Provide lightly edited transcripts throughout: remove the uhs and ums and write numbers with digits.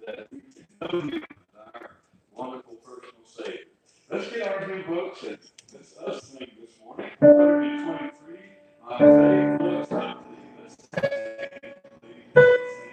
that we can know Him as our wonderful personal Savior. Let's get our hymn books and let's us sing this morning. 123, my faith looks up to Thee. Let's stand, please, and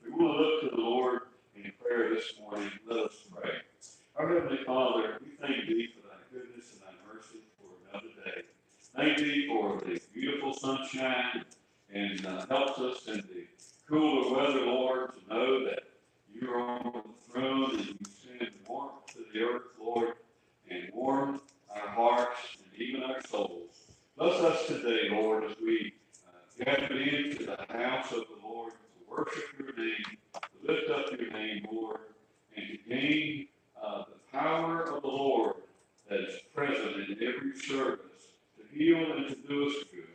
we want to look to the Lord in prayer this morning. Let us pray. Our Heavenly Father, we thank Thee for Thy goodness and Thy mercy for another day. Thank Thee for the beautiful sunshine and helps us in the cooler weather, Lord, to know that You are on the throne and You send warmth to the earth, Lord, and warm our hearts and even our souls. Bless us today, Lord, as we gather into the house of the Lord to worship Your name, to lift up Your name, Lord, and to gain the power of the Lord that is present in every service to heal and to do us good.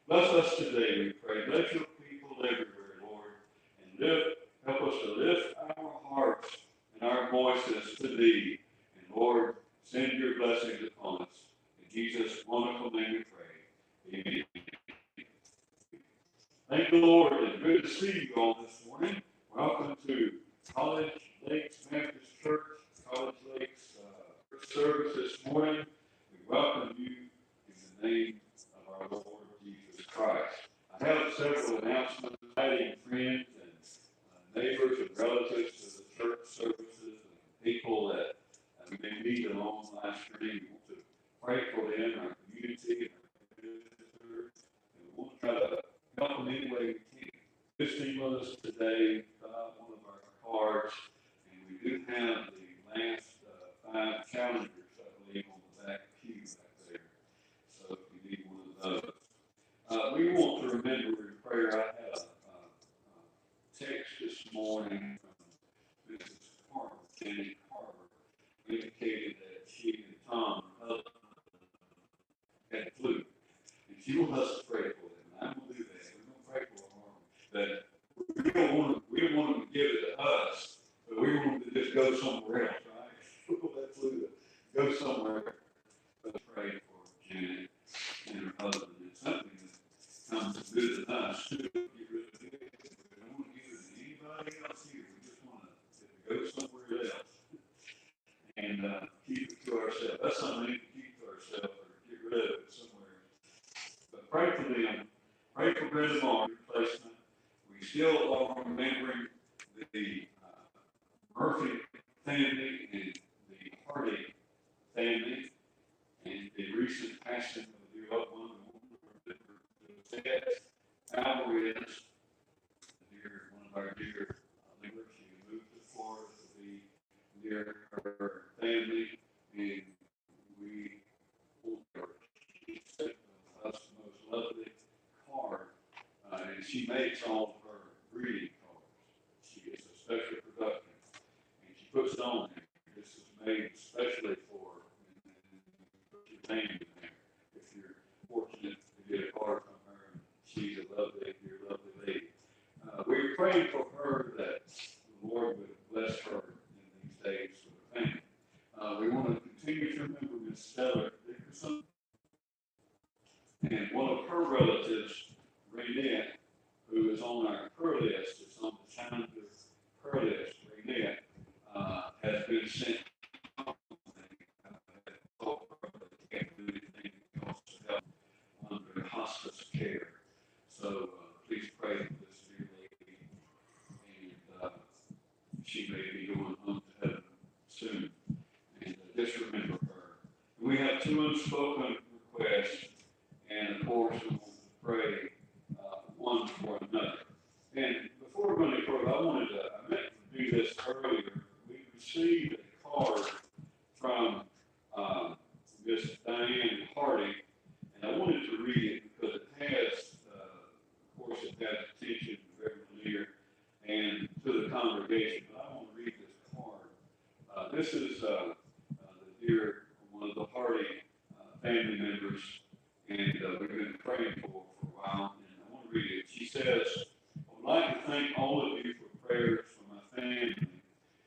Bless us today, we pray. Bless Your people everywhere, Lord, and help us to lift our hearts and our voices to Thee. And Lord, send Your blessings upon us. In Jesus' wonderful name we pray. Amen. Thank the Lord. It's good to see you all this morning. Welcome to College Lakes Baptist Church, College Lakes service this morning. We welcome you in the name of our Lord Jesus Christ. I have several announcements inviting friends and neighbors and relatives to the church services and people that we may meet along last stream. We want to pray for them, our community, and our visitors, and we want to try to help them any way we can. Visiting with us today, one of our cards, and we do have the last 5 calendars, I believe, on the back pew back there. So if you need one of those. We want to remember in prayer, I had a text this morning from Mrs. Carver, Janet Carver, indicated that she and Tom, her husband, had flu. And she wants us to pray for them. And I'm going to do that. We're going to pray for them. But we don't want them to give it to us, but we want them to just go somewhere else, right? We want that flu to go somewhere. Let's pray for Janet and her husband. And something nice to get rid of it. We don't want to give it to anybody else here. We just want to go somewhere else and keep it to ourselves. That's something we need to keep to ourselves or get rid of it somewhere. But pray for them. Pray for Brenda Moore replacement. We still are remembering the Murphy family and the Hardy family and the recent passing of the dear loved one, Alvarez, one of our dear members. She moved to Florida to be near her family, and we sent us the most lovely card, and she makes all of her greeting cards. She gets a special production, and she puts it on there. This is made especially for, and put your name in there if you're fortunate to get a card from her. She's a lovely, dear, lovely lady. We're praying for her that the Lord would bless her in these days with her family. We want to continue to remember Miss Stella Dickerson and one of her relatives, Renette, who is on our prayer list, is on the Challenger prayer list. Renette has been sent home. Can't do anything else to help under hospice care. So please pray for this dear lady, and she may be going home to heaven soon. And just remember her. We have two unspoken requests, and of course we want to pray one for another. And before we go any further, I meant to do this earlier. We received a card from Miss Diane Hardy, and I wanted to read it because it has, of course, it has attention to everyone here and to the congregation. But I want to read this card. This is the dear, one of the Hardy family members, and we've been praying for a while. And I want to read it. She says, I would like to thank all of you for prayers for my family.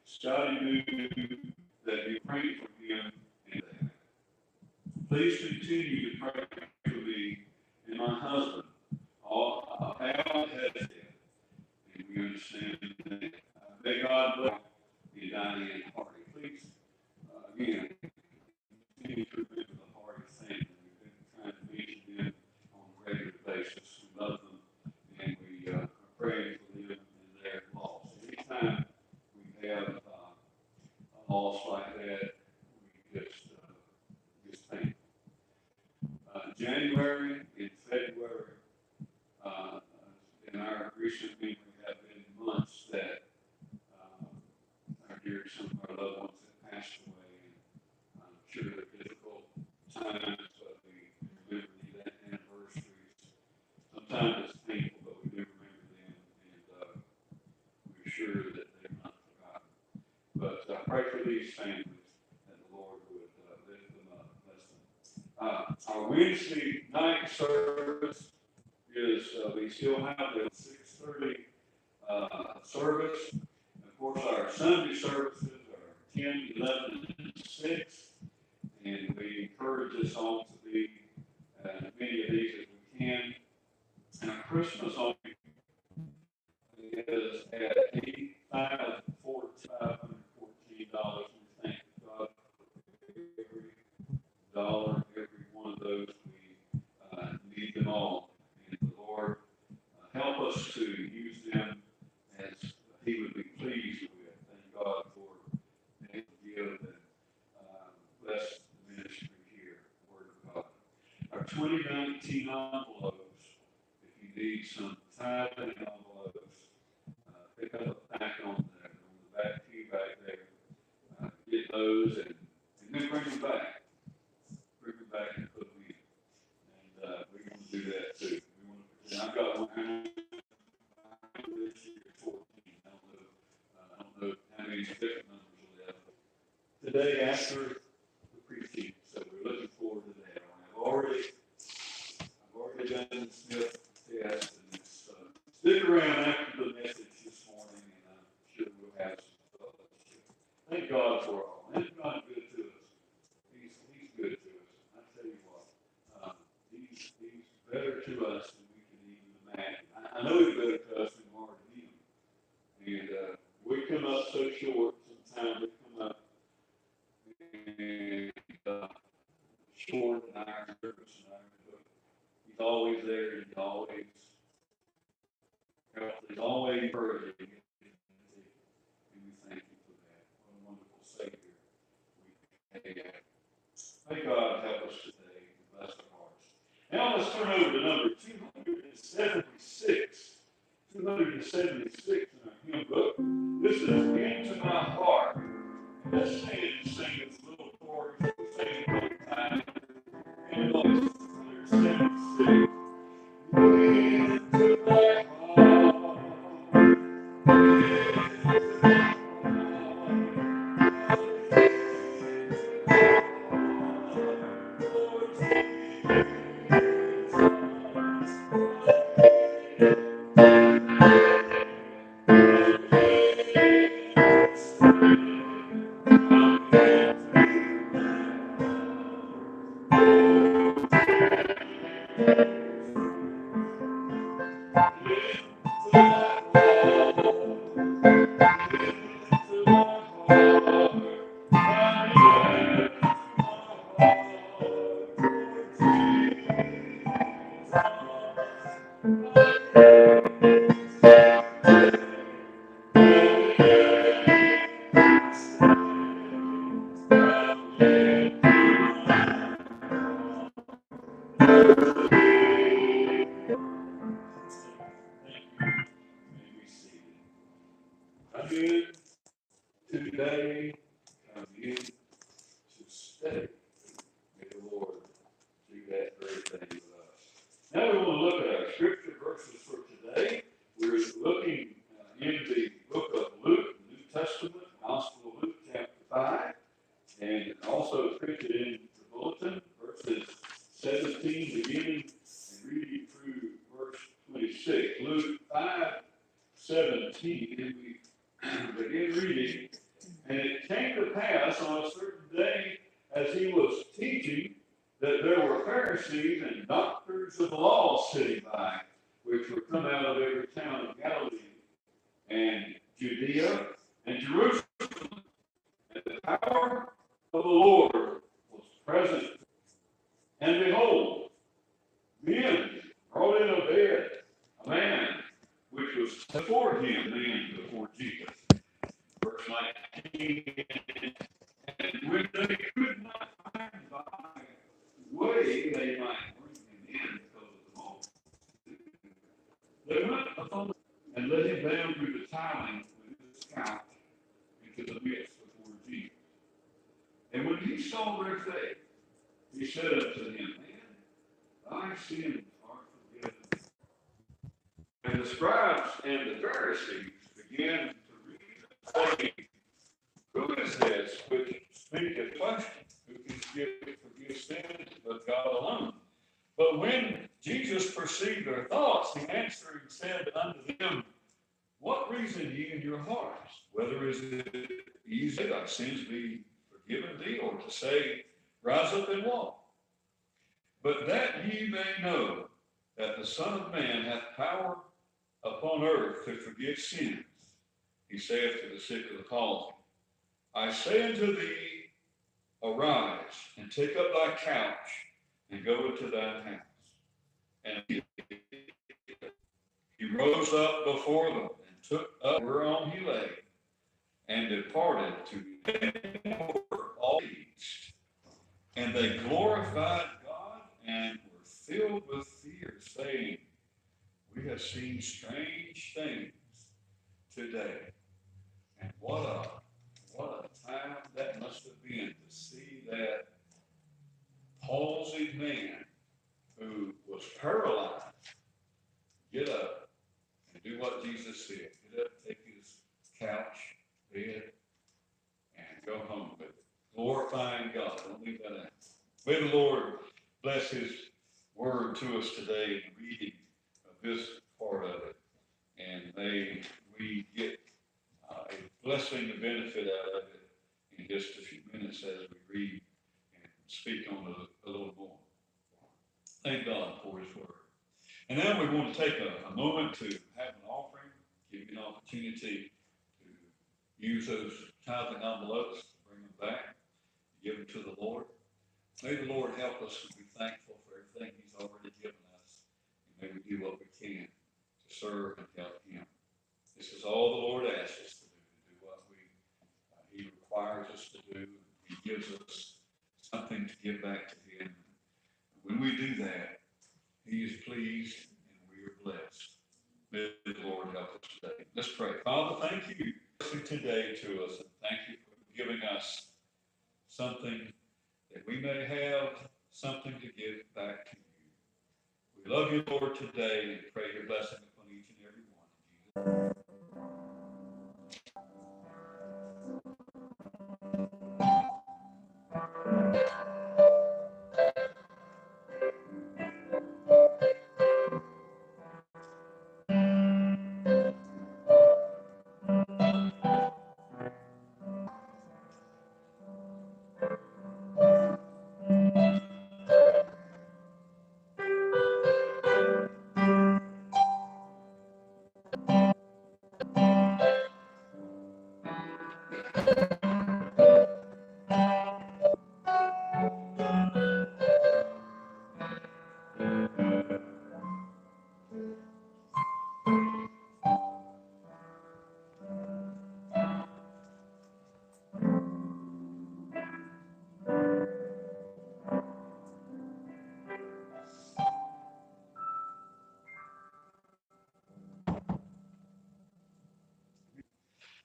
Scotty knew that you prayed for him, and please continue to pray for me and my husband. Al has death, and we understand that. May God bless you, Diane Hardy. Please, again, continue to remember the Hardy family. We've been trying to mention them on a regular basis. We love them, and we are praying for them and their loss. Anytime we have a loss like that, we just think. January and February, in our recent meeting, have been months that our dear, some of our loved ones have passed away. And I'm sure they're difficult times, but we remember the anniversaries. Sometimes it's painful, but we do remember them, and we're sure that they're not forgotten. But pray for these families, that the Lord would lift them up, bless them. Our Wednesday night service is, we still have the 6:30 service. And of course, our Sunday services are 10, 11, and 6. And we encourage us all to be as many of these as we can. And our Christmas home is at $8,514. We thank God for every dollar, every one of those. We need them all. And the Lord help us to use them as He would be pleased with. Thank God for the give and bless the ministry here, the Word of God. Our 2019 envelopes, if you need some tithing envelopes, pick up a pack on the back pew back there. Get those and then bring them back. Bring them back and put them in. And we want to do that too. We want to. I've got one this year, 14. I don't know how many different numbers will have. Today after the preaching, so we're looking forward to that. I've already done the Smith test, and it's, stick around after the message this morning, and I'm sure we'll have some fellowship. Thank God for all. Isn't God good to us? He's good to us. I tell you what, he's better to us than we can even imagine. I know he better cuss than hard to him. And we come up so short sometimes. We come up and short and iron, nervous and iron, but he's always there. He's always helpful. He's always encouraging. And we thank you for that. What a wonderful Savior we have. May God help us today and bless our hearts. Now let's turn over to number 276. 276 in our hymn book. This is Into My Heart. And let's sing this little chorus. We'll sing it one time. And it's 276. Into my heart. Come in today, come in to stay. May the Lord do that very thing with us. Now we want to look at our scripture verses for today. We're looking in the book of Luke, the New Testament, Gospel of Luke, chapter 5, and also printed in the bulletin, verses 17 beginning and reading through verse 26. Luke 5:17, and we begin reading. And it came to pass on a certain day, as he was teaching, that there were Pharisees and doctors of the law sitting by, which were come out of every town of Galilee and Judea and Jerusalem. And the power of the Lord was present. And behold, men brought in a bed a man which was before him, before Jesus. Verse 19. And when they could not find by way they might bring him in because of the multitude, they went upon and let him down through the tiling with his couch into the midst before Jesus. And when he saw their faith, he said unto him, Man, thy sins are forgiven. And the scribes and the Pharisees began to reason, saying, Who is this which speaketh question? Who can forgive sins but God alone? But when Jesus perceived their thoughts, he answering said unto them, What reason ye in your hearts? Whether is it easy thy sins be forgiven thee, or to say, Rise up and walk? But that ye may know that the Son of Man hath power upon earth to forgive sins, he saith to the sick of the palsy, I say unto thee, Arise, and take up thy couch, and go into thine house. And he rose up before them, and took up whereon he lay, and departed to all east. And they glorified God, and were filled with fear, saying, We have seen strange things today. And what a time that must have been to see that palsied man who was paralyzed get up and do what Jesus said. Get up, take his couch, bed, and go home with it. Glorifying God. Don't leave that out. May the Lord bless his word to us today in reading of this part of it. And may we get a blessing, a benefit out of it in just a few minutes as we read and speak on it a little more. Thank God for his word. And then we want to take a moment to have an offering, give you an opportunity to use those tithing envelopes, bring them back, give them to the Lord. May the Lord help us to be thankful for everything He's already given us. And may we do what we can to serve and help Him. This is all the Lord asks us to do what He requires us to do. He gives us something to give back to Him. When we do that, He is pleased and we are blessed. May the Lord help us today. Let's pray. Father, thank you for listening today to us, and thank you for giving us something that we may have something to give back to you. We love you, Lord, today, and pray your blessing upon each and every one.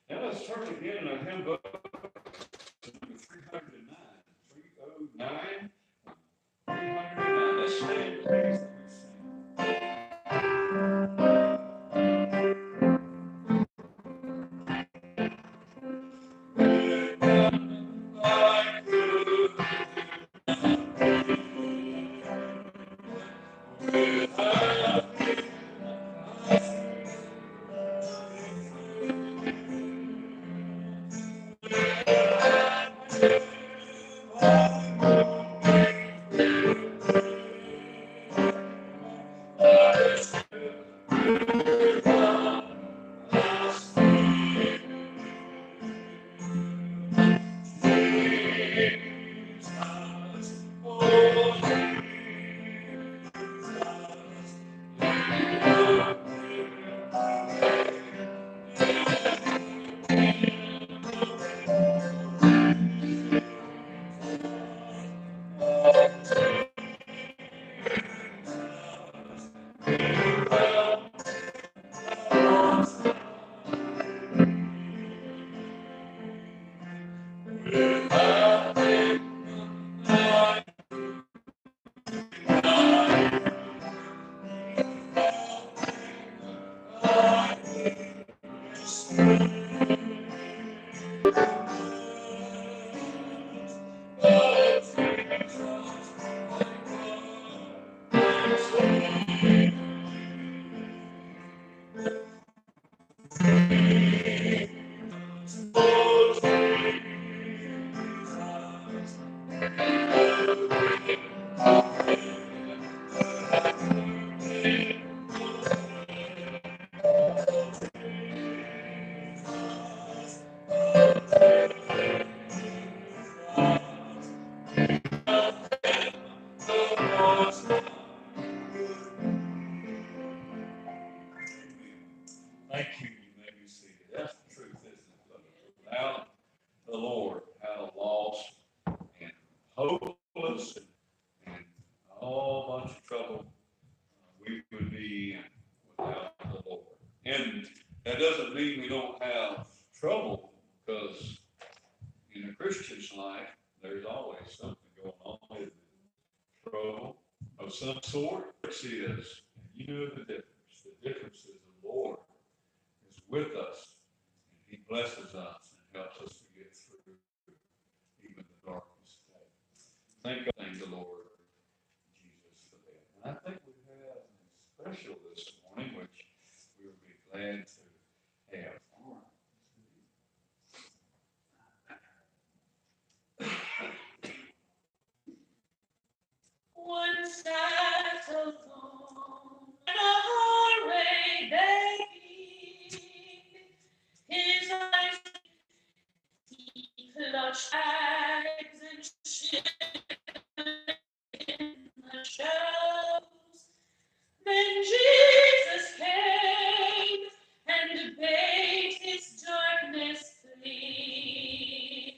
Now let's turn again in our hymn book, number 309. 309. 309. Let's stand, please. Thank you. You may be seated. That's the truth, isn't it? Without the Lord, how lost and hopeless and a whole bunch of trouble we would be in without the Lord. And that doesn't mean we don't have trouble, because in a Christian's life, there's always something going on. Trouble of some sort. This is, you know the difference. The difference is the Lord is with us, and He blesses us and helps us to get through even the darkest day. Thank the Lord Jesus for that. And I think we have something special this morning, which we will be glad to have. All right. One side alone, and shadows. Then Jesus came and bade his darkness flee.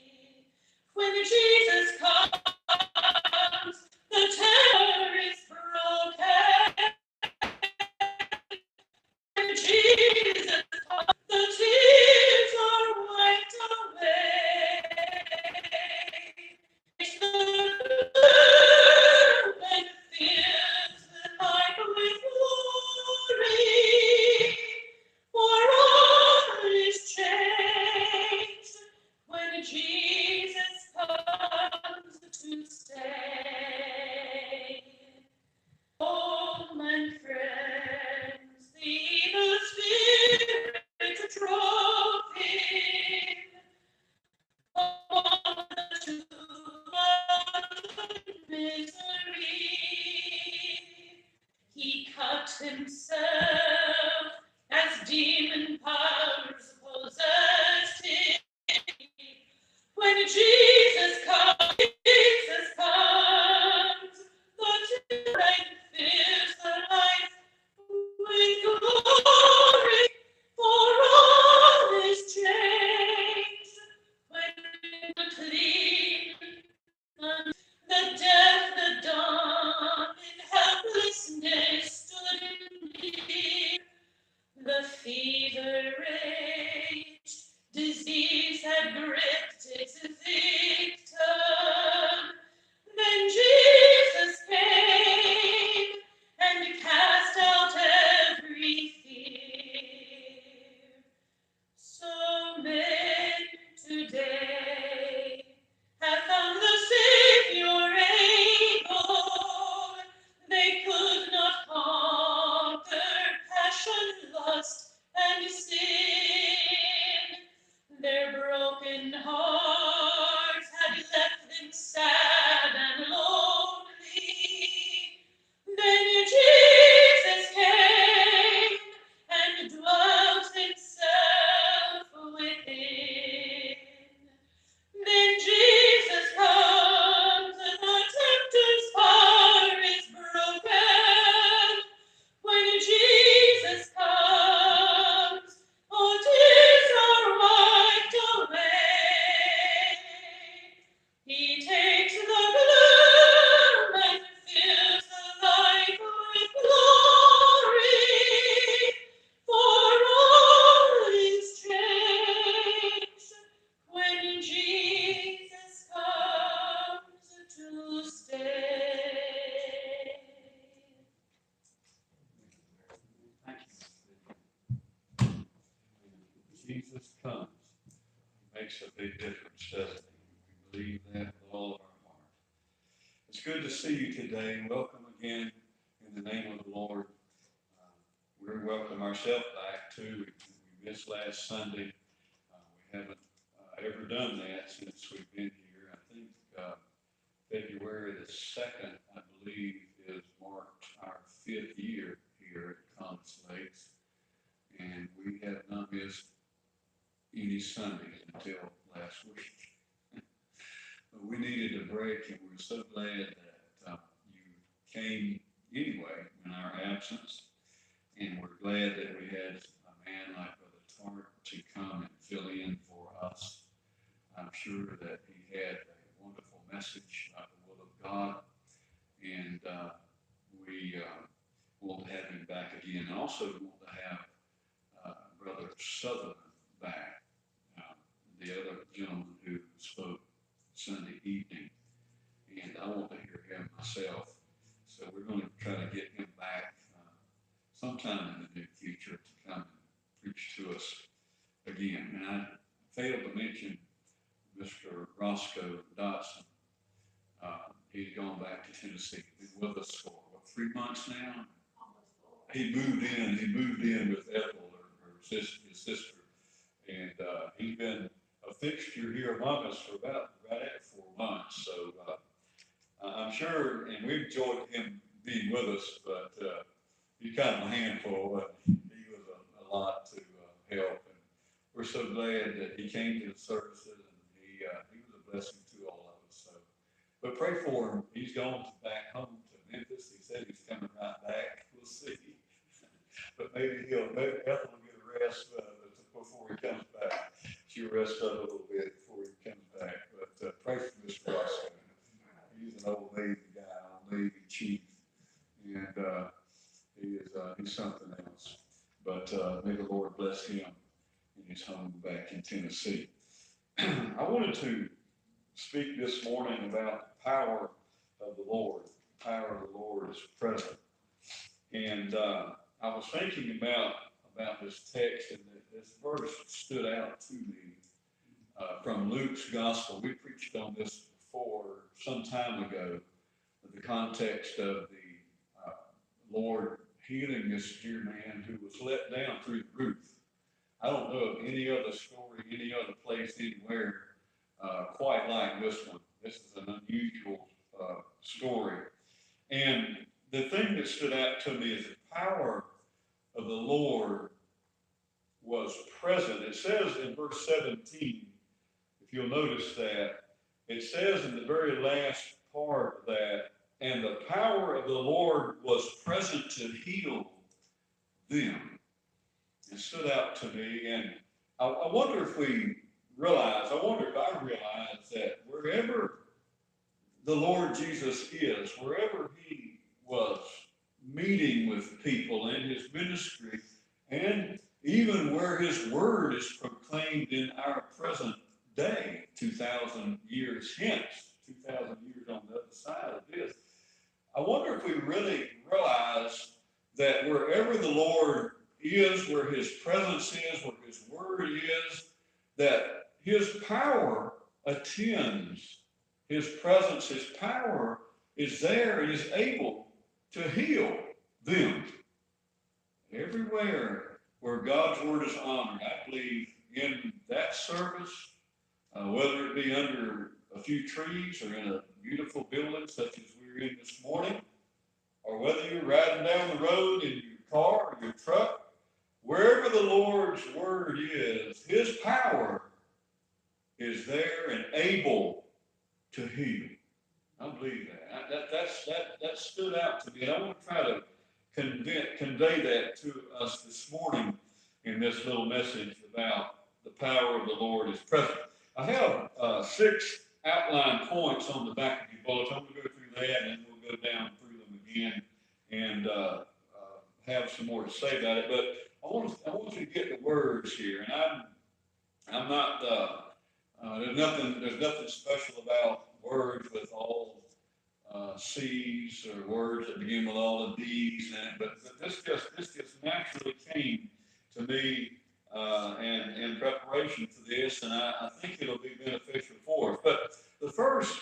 When Jesus comes, the terror is broken. When Jesus comes, the tears are wiped away. It's the blue and fills the night with glory, for all is changed when Jesus comes to stay. Home and friends, the evil spirit drove him upon the tomb of misery. He cut himself as demon powers possessed him. When Jesus comes, the terror fills the night with glory, for all is changed when the clean, the deaf, the dumb, in helplessness stood in need. The fever raged, disease had gripped its victim. Then Jesus came and cast out every fear. So men today have found the Savior able. They could not conquer passion, lust, and sin. Their broken hearts had left them sad and lonely. Then Jesus came and dwelt himself within. Then Jesus comes and the tempter's power is broken. When Jesus comes, all tears are wiped away. He takes the gloom and fills the light with glory, for all is changed when Jesus comes to stay. Thank you. Jesus comes. He makes a big difference, doesn't he? We believe that with all of our heart. It's good to see you today. Welcome again in the name of the Lord. We welcome ourselves back too. We missed last Sunday. We haven't ever done that since we've been here. I think February the 2nd, I believe, is marked our 5th year here at College Lakes. And we have not missed any Sundays until last week. But we needed a break, and we're so glad that you came anyway in our absence. And we're glad that we had a man like Brother Tart to come and fill in for us. I'm sure that he had a wonderful message about the will of God, and we want to have him back again. And also want to have Brother Sutherland back, the other gentleman who spoke Sunday evening, and I want to hear him myself. So we're going to try to get him back sometime in the near future to come and preach to us again. And I failed to mention Mr. Roscoe Dotson. He's gone back to Tennessee. He's been with us for 3 months now. He moved in with Ethel, his sister, and he's been a fixture here among us for about right at 4 months. So I'm sure, and we've enjoyed him being with us, but he's kind of a handful. He was a lot to help, and we're so glad that he came to the services, and he was a blessing to all of us. So, but pray for him. He's gone back home to Memphis. Ethel will get a rest before he comes back. She'll rest up a little bit before he comes back. But pray for Mr. Russell. He's an old Navy guy, old Navy chief, and he's something else. But may the Lord bless him in his home back in Tennessee. I wanted to speak this morning about the power of the Lord. The power of the Lord is present. And I was thinking about this text, and this verse stood out to me from Luke's gospel. We preached on this before some time ago, in the context of the Lord healing this dear man who was let down through the roof. I don't know of any other story, any other place, anywhere quite like this one. This is an unusual story. And the thing that stood out to me is the power of the Lord was present. It says in verse 17, if you'll notice that, it says in the very last part of that, and the power of the Lord was present to heal them. It stood out to me, and I wonder if we realize, I wonder if I realize that wherever the Lord Jesus is, wherever he was meeting with people in his ministry, and even where his word is proclaimed in our present day, 2,000 years hence, 2,000 years on the other side of this, I wonder if we really realize that wherever the Lord is, where his presence is, where his word is, that his power attends. His presence, his power is there and is able to heal them. Everywhere where God's word is honored, I believe in that service, whether it be under a few trees or in a beautiful building such as we're in this morning, or whether you're riding down the road in your car or your truck, wherever the Lord's word is, his power is there and able to heal. I believe that. That stood out to me, and I want to try to convey that to us this morning in this little message about the power of the Lord is present. I have 6 outline points on the back of your bulletin. I'm going to go through that, and then we'll go down through them again and have some more to say about it. But I want you to get the words here, and I'm not. There's nothing special about words with all C's or words that begin with all the D's, but this just naturally came to me in preparation for this, and I think it'll be beneficial for us. But the first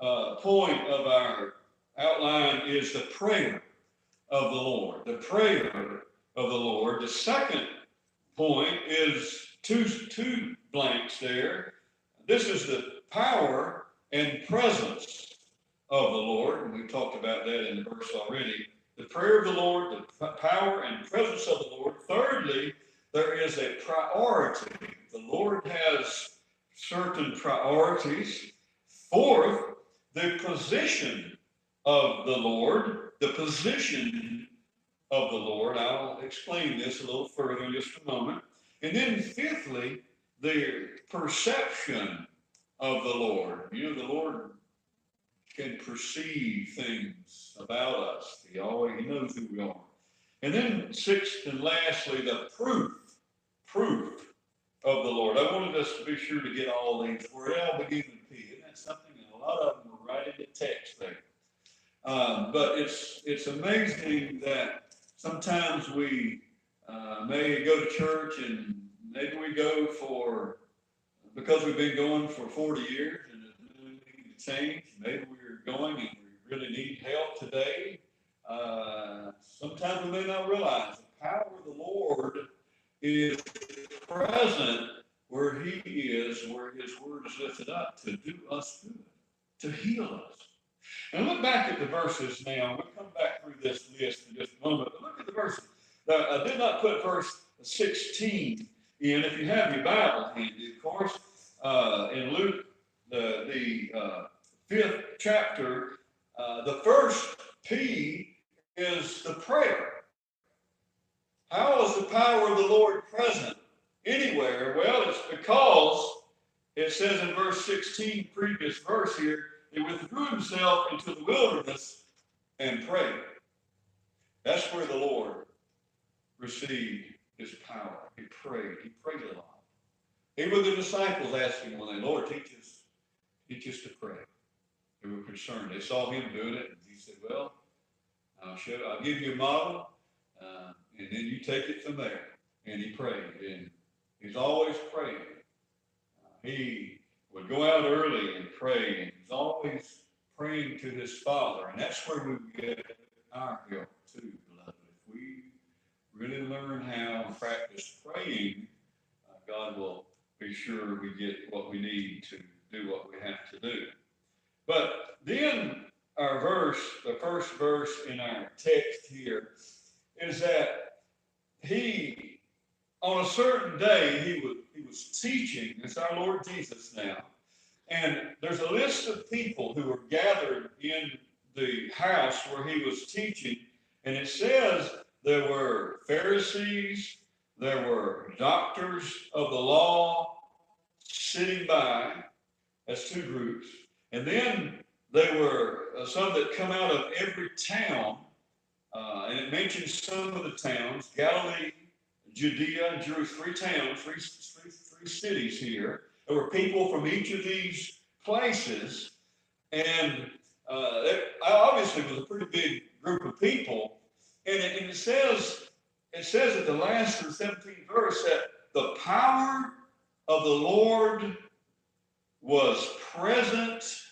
point of our outline is the prayer of the Lord. The prayer of the Lord. The second point is two blanks there. This is the power and presence of the Lord, and we talked about that in the verse already. The prayer of the Lord, the power and presence of the Lord. Thirdly, there is a priority. The Lord has certain priorities. Fourth, the position of the Lord. The position of the Lord. I'll explain this a little further in just a moment. And then fifthly, the perception of the Lord. You know, the Lord can perceive things about us. He knows who we are. And then sixth and lastly, the proof of the Lord. I wanted us to be sure to get all these where it all begins with P. Isn't that something? And a lot of them are right in the text there. But it's amazing that sometimes we may go to church, and maybe we go because we've been going for 40 years and there's no need to change. Maybe we're going and we really need help today. Sometimes we may not realize the power of the Lord is present where he is, where his word is lifted up to do us good, to heal us. And look back at the verses now. We'll come back through this list in just a moment. But look at the verses. Now, I did not put verse 16 in. If you have your Bible handy, of course, in Luke, the 5th chapter, the first P is the prayer. How is the power of the Lord present anywhere? Well, it's because it says in verse 16, previous verse here, he withdrew himself into the wilderness and prayed. That's where the Lord received his power. He prayed. He prayed a lot. Even the disciples asked him one day, Lord, teach us to pray. They were concerned. They saw him doing it, and he said, well, I'll give you a model, and then you take it from there. And he prayed, and he's always praying. He would go out early and pray, and he's always praying to his Father. And that's where we get our help too, beloved. If we really learn how and practice praying, God will be sure we get what we need to do what we have to do. But then our verse, the first verse in our text here, is that he, on a certain day, he was teaching. It's our Lord Jesus now. And there's a list of people who were gathered in the house where he was teaching. And it says there were Pharisees, there were doctors of the law sitting by. That's two groups. And then there were some that come out of every town. And it mentions some of the towns, Galilee, Judea, and Jerusalem, 3 towns, three cities here. There were people from each of these places. And it obviously was a pretty big group of people. And it says at the last of the 17th verse that the power of the Lord was present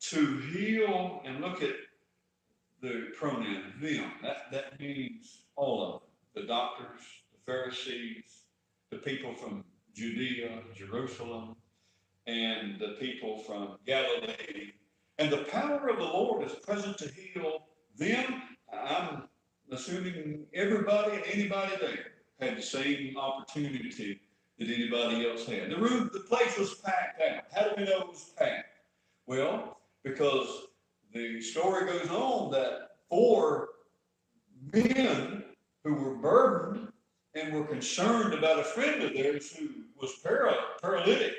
to heal. And look at the pronoun them. That means all of them. The doctors, the Pharisees, the people from Judea, Jerusalem, and the people from Galilee. And the power of the Lord is present to heal them. I'm assuming everybody and anybody there had the same opportunity that anybody else had. The place was packed out. How do we know it was packed? Well, because the story goes on that 4 men who were burdened and were concerned about a friend of theirs who was paralytic.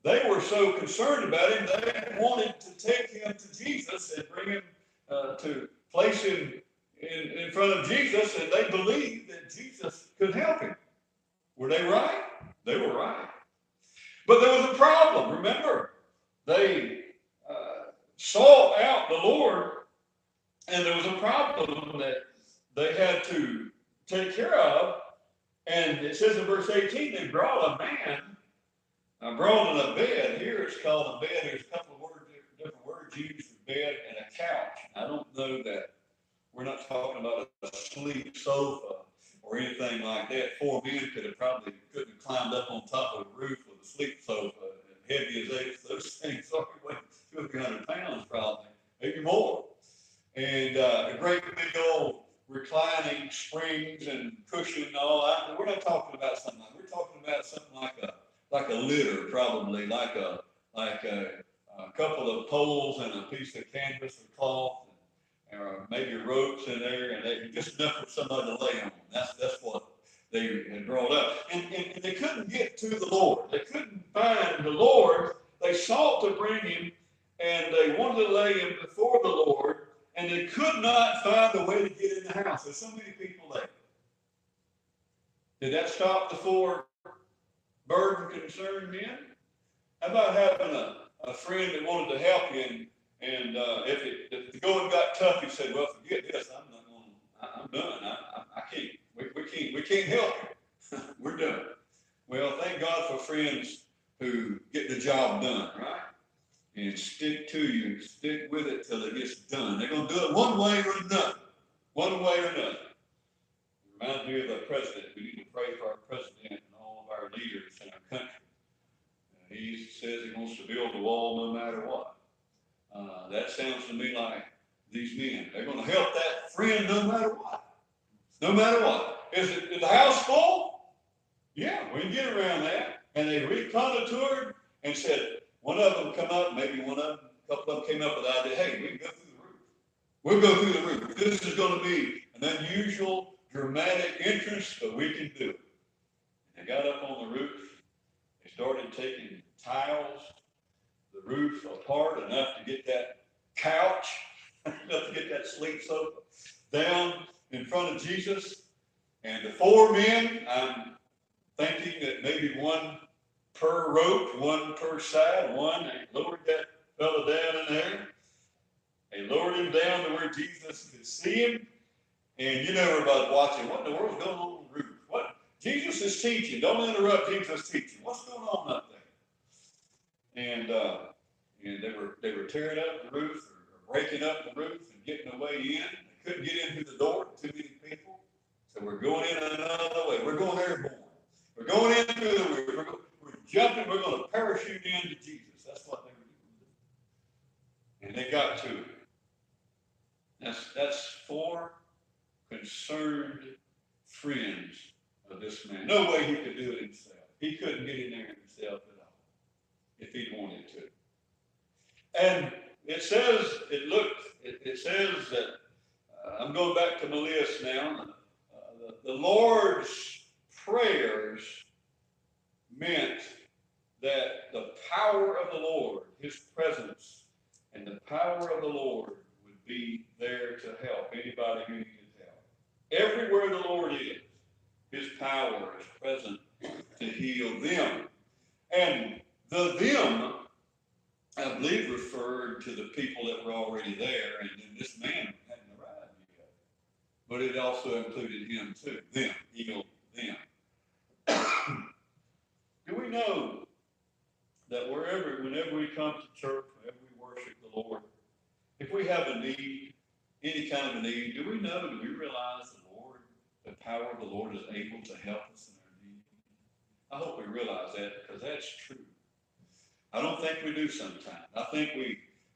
They were so concerned about him, they wanted to take him to Jesus and bring him to place him in front of Jesus, and they believed that Jesus could help him. Were they right? They were right. But there was a problem. Remember, they sought out the Lord, and there was a problem that they had to take care of. And it says in verse 18, they brought a man, brought in a bed. Here it's called a bed. There's a couple of different words used for bed and a couch. I don't know that we're not talking about a sleep sofa or anything like that. 4 men couldn't have climbed up on top of the roof with a sleep sofa, as heavy as those things are, weigh 200 or 300 pounds probably, maybe more. And a great big old reclining springs and cushion and all that. We're not talking about something like that. We're talking about something like a litter, probably, like a couple of poles and a piece of canvas or cloth, or maybe ropes in there, and just enough for somebody to lay on. That's what they had brought up. And they couldn't get to the Lord. They couldn't find the Lord. They sought to bring him, and they wanted to lay him before the Lord, and they could not find a way to get in the house. There's so many people there. Did that stop the 4 burdened, concerned men? How about having a friend that wanted to help you, and if the going got tough, he said, "Well, forget this. I'm done. I can't. We can't help you. We're done." Well, thank God for friends who get the job done, right? And stick to you, stick with it till it gets done. They're going to do it one way or another. One way or another. It reminds me of the president. We need to pray for our president and all of our leaders in our country. He says he wants to build a wall no matter what. That sounds to me like these men. They're going to help that friend no matter what. No matter what. Is the house full? Yeah, we can get around that. And they reconnoitred and said, one of them come up, maybe a couple of them came up with the idea, hey, we can go through the roof. We'll go through the roof. This is going to be an unusual, dramatic entrance, but we can do it. They got up on the roof. They started taking tiles, the roof apart enough to get that couch, enough to get that sleep sofa down in front of Jesus. And the four men, I'm thinking that maybe one per rope, one per side, they lowered that fella down in there. They lowered him down to where Jesus could see him. And you know, everybody's watching. What in the world's going on the roof? What? Jesus is teaching. Don't interrupt Jesus' teaching. What's going on up there? And they were tearing up the roof or breaking up the roof and getting the way in. They couldn't get in through the door, too many people. So we're going in another way. We're going airborne. We're going in through the roof. We're jumping. We're going to parachute into Jesus. That's what they were doing. And they got to it. That's four concerned friends of this man. No way he could do it himself. He couldn't get in there himself at all if he wanted to. And it says that I'm going back to my list now. The Lord's prayers meant that the power of the Lord, his presence, and the power of the Lord would be there to help anybody who needed help. Everywhere the Lord is, his power is present to heal them. And the them, I believe, referred to the people that were already there, and then this man hadn't arrived yet. But it also included him too. Them, heal them. Do we know that whenever we come to church, whenever we worship the Lord, if we have a need, any kind of a need, do we realize the power of the Lord is able to help us in our need? I hope we realize that, because that's true. I don't think we do sometimes. I think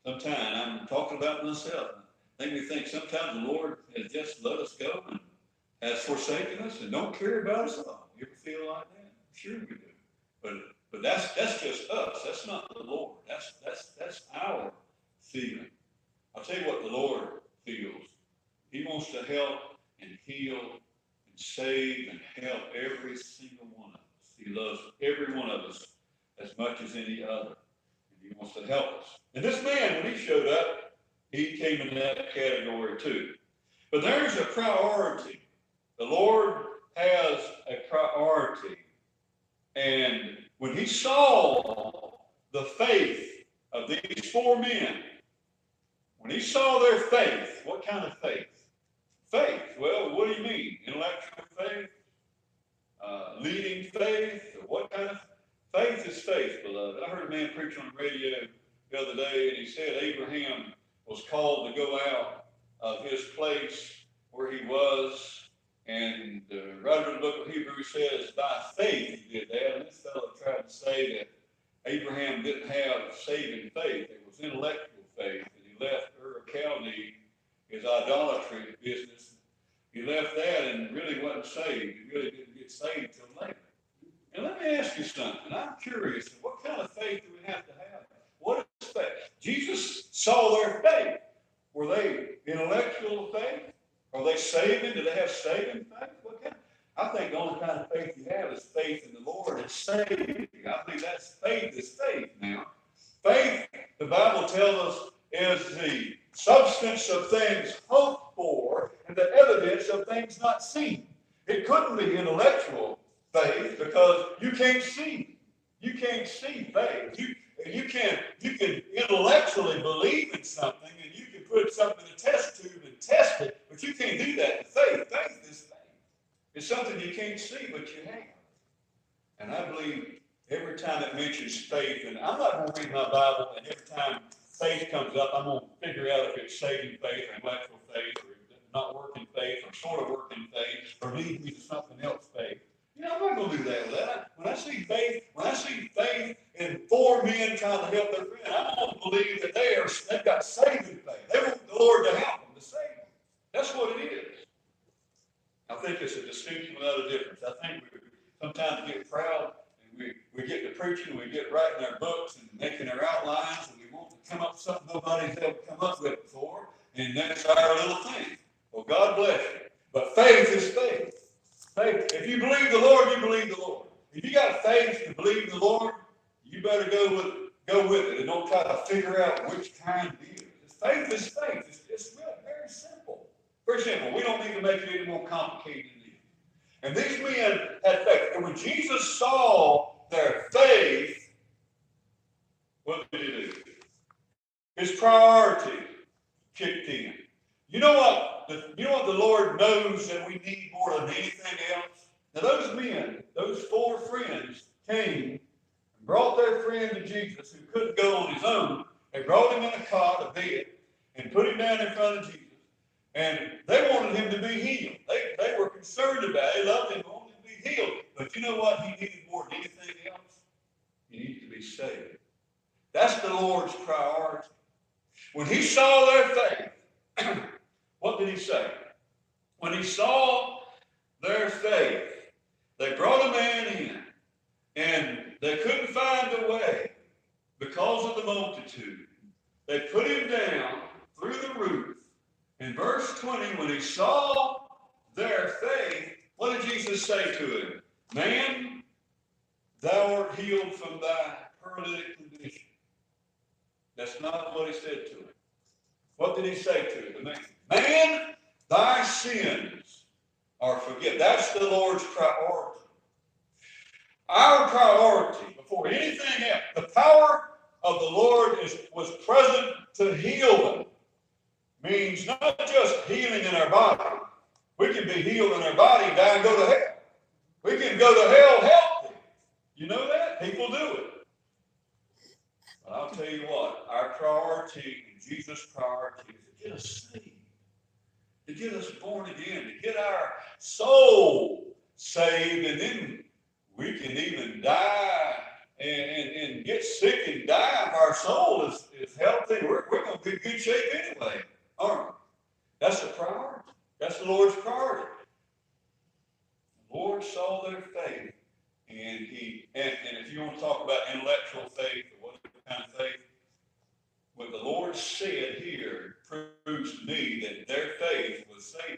I'm talking about myself. We think sometimes the Lord has just let us go and has forsaken us and don't care about us at all. You ever feel like that? Sure we do. But that's just us. That's not the Lord. That's our feeling. I'll tell you what the Lord feels. He wants to help and heal and save and help every single one of us. He loves every one of us as much as any other. And he wants to help us. And this man, when he showed up, he came in that category too. But there's a priority. The Lord has a priority. And when he saw the faith of these four men, when he saw their faith, what kind of faith? Faith, well, what do you mean? Intellectual faith? Leading faith? Or what kind of faith is faith, beloved? I heard a man preach on the radio the other day, and he said Abraham was called to go out of his place where he was, and the writer of the book of Hebrews says, by faith he did that. And this fellow tried to say that Abraham didn't have saving faith. It was intellectual faith, and he left Ur of Chaldee, his idolatry business. He left that and really wasn't saved. He really didn't get saved till later. And let me ask you something. I'm curious, what kind of faith do we have to have? What is faith? Jesus saw their faith. Were they intellectual faith? Are they saving? Do they have saving faith? What kind? I think the only kind of faith you have is faith in the Lord and saving. I think that's faith is faith now. Faith, the Bible tells us, is the substance of things hoped for and the evidence of things not seen. It couldn't be intellectual faith because you can't see. You can't see faith. You can intellectually believe in something, and you can put something in a test tube and test it, but you can't do that with faith. Faith is faith. It's something you can't see, but you have. And I believe every time it mentions faith, and I'm not going to read my Bible, and every time faith comes up, I'm going to figure out if it's saving faith or intellectual faith or not working faith or sort of working faith or leading me to something else faith. I'm not going to do that with that. When I see faith in four men trying to help their friend, I'm going to believe that they've got saving faith. They want the Lord to help them, to save them. That's what it is. I think it's a distinction without a difference. I think we sometimes get proud and we get to preaching, we get writing our books and making our outlines, and we want to come up with something nobody's ever come up with before, and that's our little thing. Well, God bless you. But faith is faith. really believe the Lord. If you got faith to believe the Lord, you better go with it and don't try to figure out which kind it is. Faith is faith. It's really very simple. Very simple. We don't need to make it any more complicated than this. And these men had faith. And when Jesus saw their faith, what did he do? His priority kicked in. You know what the Lord knows that we need more than anything else? Now those men, those 4 friends, came and brought their friend to Jesus who couldn't go on his own. They brought him in a cot, a bed, and put him down in front of Jesus. And they wanted him to be healed. They were concerned about it. They loved him, wanted him to be healed. But you know what he needed more than anything else? He needed to be saved. That's the Lord's priority. When he saw their faith, what did he say? When he saw their faith, they brought a man in, and they couldn't find a way because of the multitude. They put him down through the roof. In verse 20, when he saw their faith, what did Jesus say to him? Man, thou art healed from thy paralytic condition. That's not what he said to him. What did he say to the man? Man, thy sins are forgiven. That's the Lord's priority. Our priority, before anything else, the power of the Lord was present to heal them. Means not just healing in our body. We can be healed in our body, die and go to hell. We can go to hell healthy. You know that? People do it. But I'll tell you what, our priority and Jesus' priority is to get us saved, to get us born again, to get our soul saved, and then we can even die and get sick and die if our soul is healthy. We're going to be in good shape anyway, aren't we? That's the priority. That's the Lord's priority. The Lord saw their faith, and if you want to talk about intellectual faith or what kind of faith, what the Lord said here proves to me that their faith was saving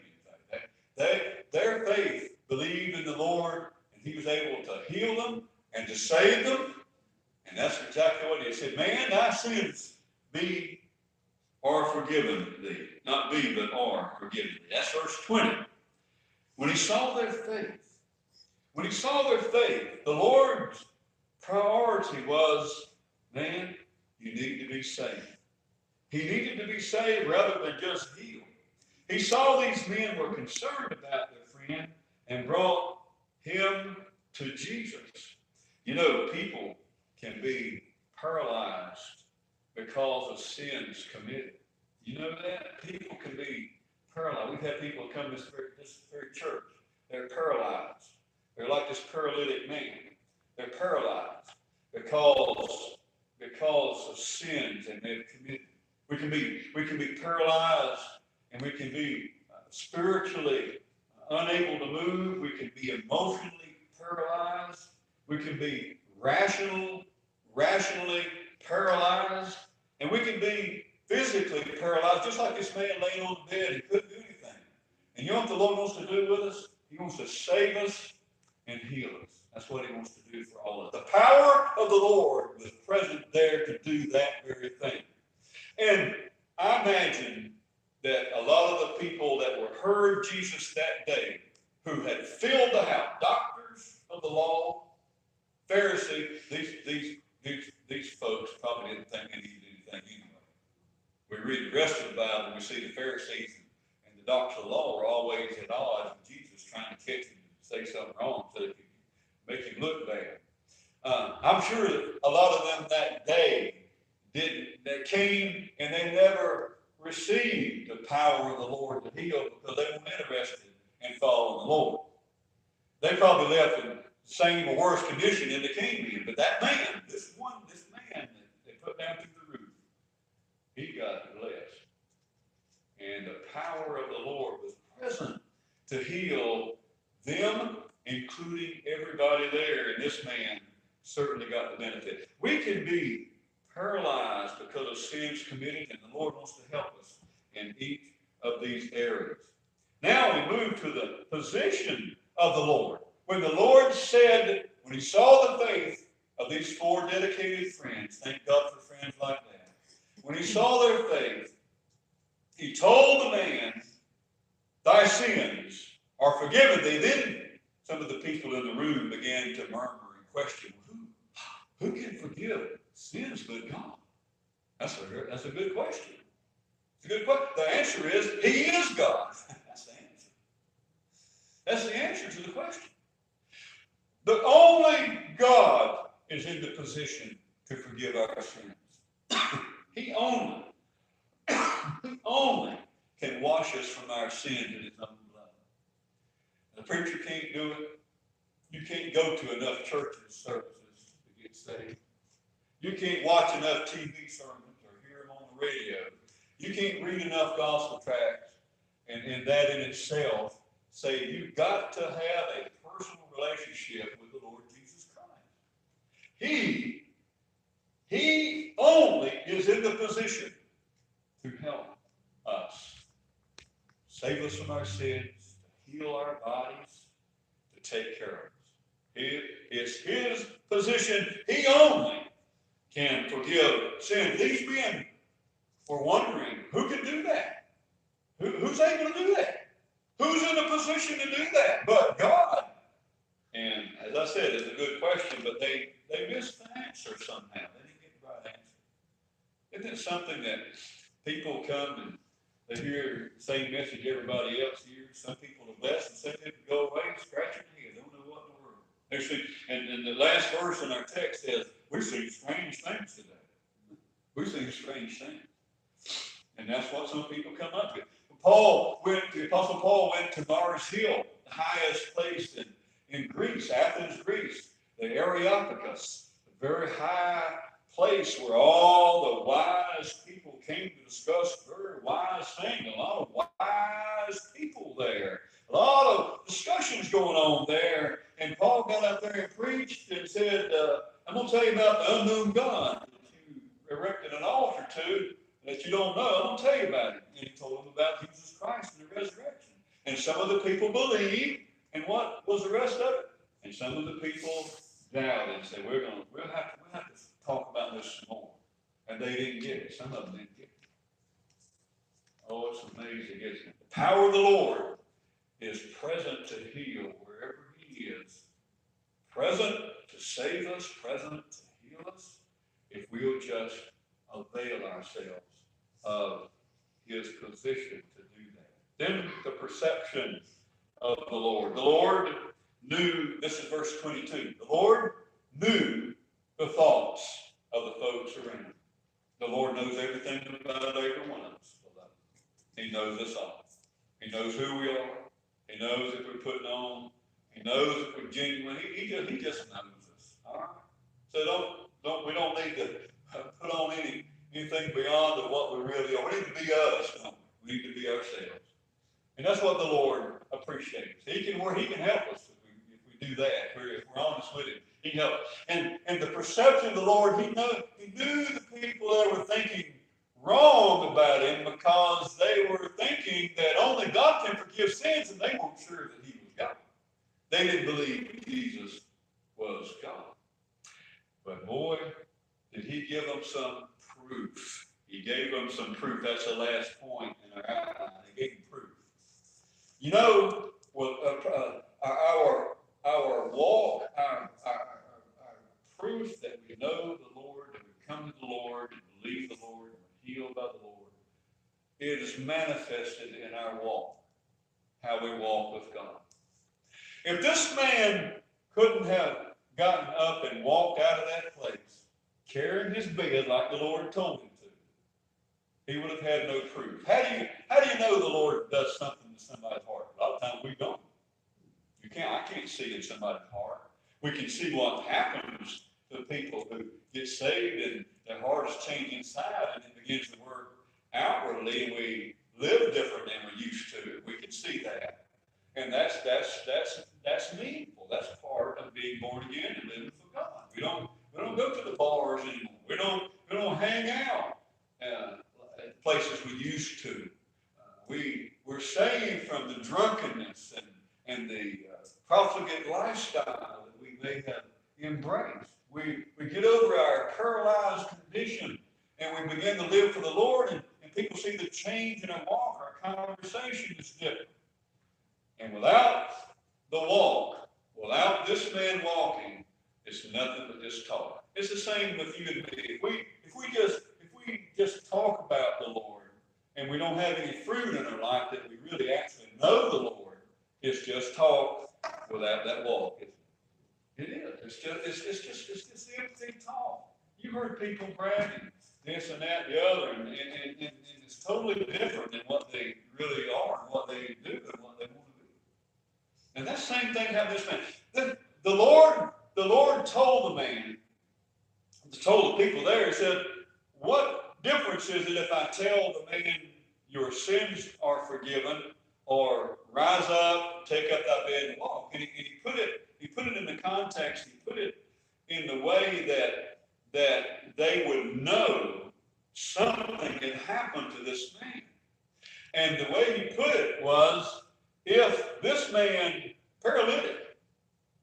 faith. Their faith believed in the Lord, and he was able to heal them and to save them. And that's exactly what he said. Man, thy sins are forgiven thee. Not be, but are forgiven thee. That's verse 20. When he saw their faith, the Lord's priority was, man, you need to be saved. He needed to be saved rather than just healed. He saw these men were concerned about their friend and brought him to Jesus. You know, people can be paralyzed because of sins committed. You know that? People can be paralyzed. We've had people come to this very church. They're paralyzed. They're like this paralytic man. They're paralyzed because of sins that they've committed. We can be paralyzed, and we can be spiritually unable to move. We can be emotionally paralyzed. We can be rationally paralyzed, and we can be physically paralyzed, just like this man laying on the bed. He couldn't do anything. And you know what the Lord wants to do with us? He wants to save us and heal us. That's what he wants to do for all of us. The power of the Lord was present there to do that very thing. And I imagine that a lot of the people that heard Jesus that day, who had filled the house, doctors of the law, Pharisees, these folks probably didn't think they needed anything anyway. We read the rest of the Bible, and we see the Pharisees and the doctors of the law were always at odds with Jesus, trying to catch him to say something wrong so they could make him look bad. I'm sure that a lot of them that day they came and they never received the power of the Lord to heal because they weren't interested in following the Lord. They probably left in the same or worse condition than they came in. But that man, this man that they put down through the roof, he got blessed. And the power of the Lord was present to heal them, including everybody there. And this man certainly got the benefit. We can be paralyzed because of sins committed, and the Lord wants to help us in each of these areas. Now we move to the position of the Lord. when the Lord said, when he saw the faith of these four dedicated friends, thank God for friends like that. When he saw their faith, he told the man, thy sins are forgiven thee. Then some of the people in the room began to murmur and question, who can forgive sins but God? That's a good question. It's a good question. The answer is, he is God. That's the answer. That's the answer to the question. The only God is in the position to forgive our sins. He only can wash us from our sins in his own blood. The preacher can't do it. You can't go to enough churches services to get saved. You can't watch enough TV sermons or hear them on the radio. You can't read enough gospel tracts, and that in itself say you've got to have a personal relationship with the Lord Jesus Christ. He only is in the position to help us, save us from our sins, to heal our bodies, to take care of us. It's his position. He only can forgive sin. These men were wondering, who can do that? Who's able to do that? Who's in a position to do that but God? And as I said, it's a good question, but they missed the answer somehow. They didn't get the right answer. Isn't it something that people come and they hear the same message everybody else hears? Some people are blessed and some people go away and scratch their head. Don't know what in the world. And the last verse in our text says, we've seen strange things today. We've seen strange things. And that's what some people come up with. The Apostle Paul went to Mars Hill, the highest place in Greece, Athens, Greece, the Areopagus, a very high place where all the wise people came to discuss very wise things. A lot of wise people there. A lot of discussions going on there. And Paul got up there and preached and said, I'm going to tell you about the unknown God that you erected an altar to that you don't know. I'm going to tell you about it. And he told them about Jesus Christ and the resurrection. And some of the people believed. And what was the rest of it? And some of the people doubted and said, we'll have to talk about this some more. And they didn't get it. Some of them didn't get it. Oh, it's amazing, isn't it? The power of the Lord is present to heal wherever he is. Present to save us, present to heal us, if we'll just avail ourselves of his position to do that. Then the perception of the Lord. The Lord knew, this is verse 22, the Lord knew the thoughts of the folks around him. The Lord knows everything about every one of us. He knows us all. He knows who we are. He knows if we're putting on. He knows if we're genuine. He just knows us. All right? So we don't need to put on anything beyond of what we really are. We need to be us, don't we? We need to be ourselves. And that's what the Lord appreciates. He can help us if we do that. If we're honest with him, he can help us. And the perception of the Lord, he knew the people that were thinking wrong about him because they were thinking that only God can forgive sins, and they weren't sure that he was God. They didn't believe Jesus was God. But boy, did he give them some proof. He gave them some proof. That's the last point in our outline. He gave them proof. You know, our walk, our proof that we know the Lord, that we come to the Lord, and believe the Lord, and we're healed by the Lord, it is manifested in our walk, how we walk with God. If this man couldn't have gotten up and walked out of that place, carrying his bed like the Lord told him to, he would have had no proof. How do you know the Lord does something to somebody's heart? A lot of times we don't. I can't see in somebody's heart. We can see what happens to people who get saved and their heart is changed inside and it begins to work outwardly and we live different than we used to. We can see that. And that's meaningful. That's part of being born again and living for God. We don't go to the bars anymore. We don't hang out at places we used to. We're saved from the drunkenness the profligate lifestyle that we may have embraced. We get over our paralyzed condition and we begin to live for the Lord, and people see the change in our walk. Our conversation is different. And without the walk, without this man walking, it's nothing but just talk. It's the same with you and me. If we just talk about the Lord and we don't have any fruit in our life that we really actually know the Lord, it's just talk without that walk. It is. It's just empty talk. You heard people bragging this and that, the other, and it's totally different than what they really are and what they do and what they want to do. And that same thing happened to this man. The Lord told the man, told the people there, he said, what difference is it if I tell the man your sins are forgiven, or rise up, take up thy bed and walk? And he put it in the context, he put it in the way that they would know something had happened to this man. And the way he put it was, if this man, paralytic,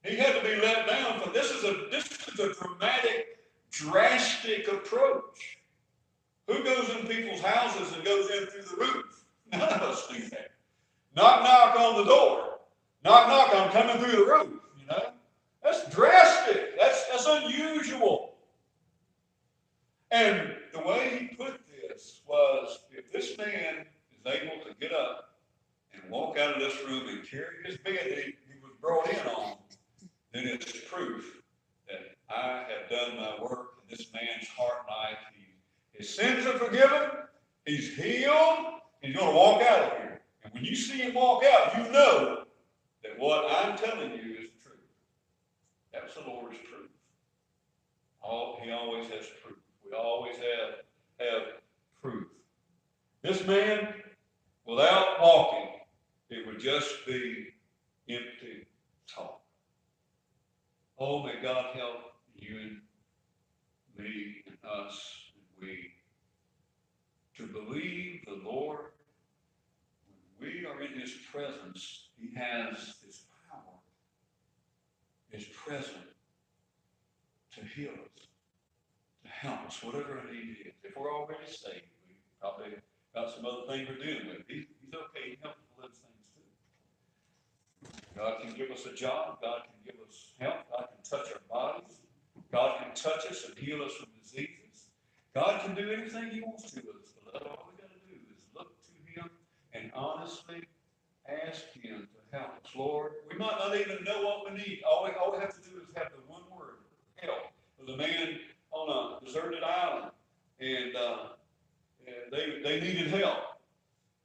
he had to be let down, but this is a dramatic, drastic approach. Who goes in people's houses and goes in through the roof? None of us do that. Knock, knock on the door. Knock, knock, I'm coming through the roof. You know, that's drastic. That's unusual. And the way he put this was, if this man is able to get up and walk out of this room and carry his bed that he was brought in on, then it's proof that I have done my work in this man's heart life. His sins are forgiven. He's healed. He's going to walk out of here. And when you see him walk out, you know that what I'm telling you is the truth. That's the Lord's truth. He always has proof. We always have proof. This man, without walking, it would just be empty talk. Oh, may God help you and me and us and we to believe the Lord. When we are in his presence, he has his power, is present to heal us, to help us, whatever our need is. If we're already saved, we probably got some other things we're dealing with. He's okay. He helps with those things too. God can give us a job. God can give us health. God can touch our bodies. God can touch us and heal us from diseases. God can do anything he wants to with us. But all we got to do is look to him and honestly ask him to help us. Lord, we might not even know what we need. All we have to do is have the one word, help. There's a man on a deserted island, and they needed help.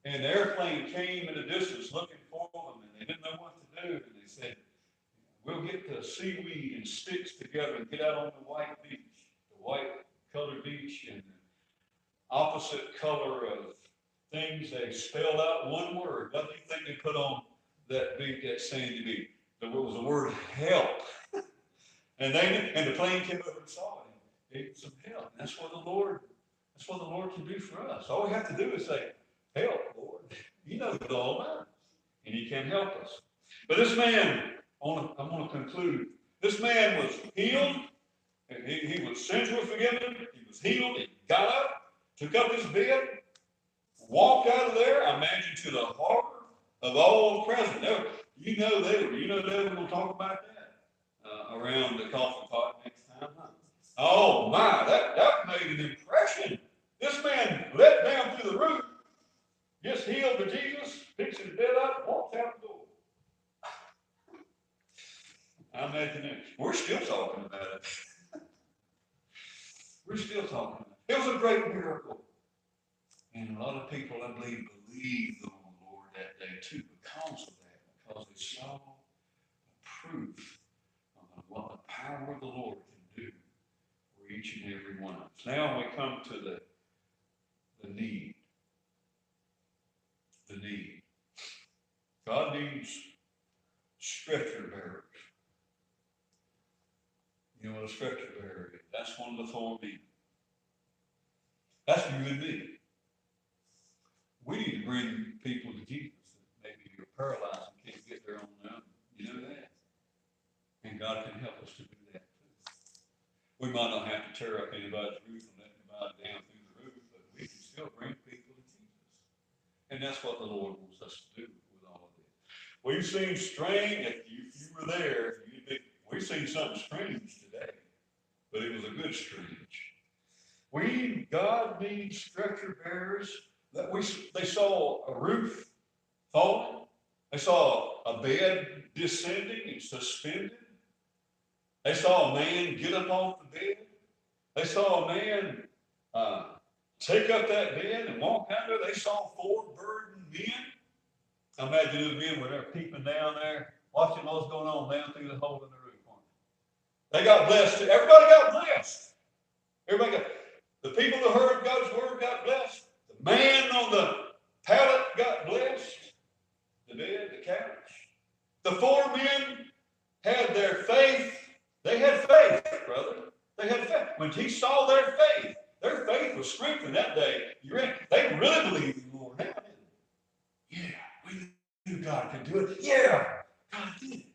And the airplane came in the distance looking for them, and they didn't know what to do. And they said, we'll get the seaweed and sticks together and get out on the white beach, the white-colored beach, and the opposite color of things. They spelled out one word. What do you think they put on that beach, that sandy beach? It was the word help. And the plane came over and saw it and gave some help. And that's what the Lord can do for us. All we have to do is say, help, Lord. He knows it all about us, and he can help us. But this man, I'm going to conclude. This man was healed, and his sins were forgiven. He was healed. He got up, took up his bed, walked out of there. I imagine to the horror of all present. They were going to talk about that around the coffee pot next time. Huh? Oh my, that made an impression. This man let down through the roof, gets healed to Jesus, picks his bed up, walks out the door. I imagine it. We're still talking about it. We're still talking about it. It was a great miracle. And a lot of people, I believe, believed on the Lord that day too because of that, because they saw the proof of what the power of the Lord can do for each and every one of us. Now we come to the need. The need. God needs stretcher bearers. You know what a stretcher bearer is? That's one of the four needs. That's you and me. We need to bring people to Jesus that maybe you're paralyzed and can't get there on their own. God can help us to do that too. We might not have to tear up anybody's roof and let anybody down through the roof, but we can still bring people to Jesus. And that's what the Lord wants us to do with all of this. We've seen strange, if you were there, we've seen something strange today, but it was a good strange. God needs stretcher bearers. They saw a roof falling. They saw a bed descending and suspended. They saw a man get up off the bed. They saw a man take up that bed and walk out there. They saw 4 burdened men. Imagine those men were there peeping down there, watching what's going on down through the hole in the roof. They got blessed too. Everybody got blessed. The people that heard God's word got blessed. The man on the pallet got blessed. The bed, the couch. The 4 men had their faith. They had faith, brother. They had faith. When he saw their faith was strengthened that day. They really believed in the Lord now, didn't they? Yeah, we knew God could do it. Yeah, God did it.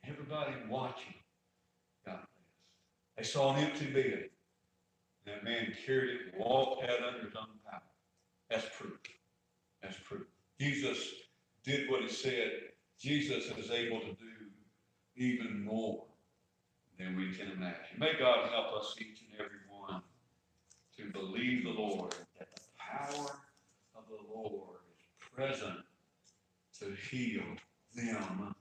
Everybody watching got blessed. They saw an empty bed. That man carried it and walked out under his own power. That's proof. That's proof. Jesus did what he said. Jesus is able to do even more than we can imagine. May God help us each and every one to believe the Lord, that the power of the Lord is present to heal them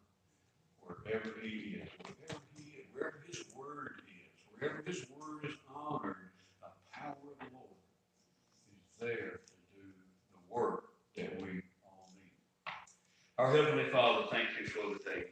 wherever he is, wherever his word is, wherever his word is honored, the power of the Lord is there to do the work that we all need. Our Heavenly Father, thank you for the day.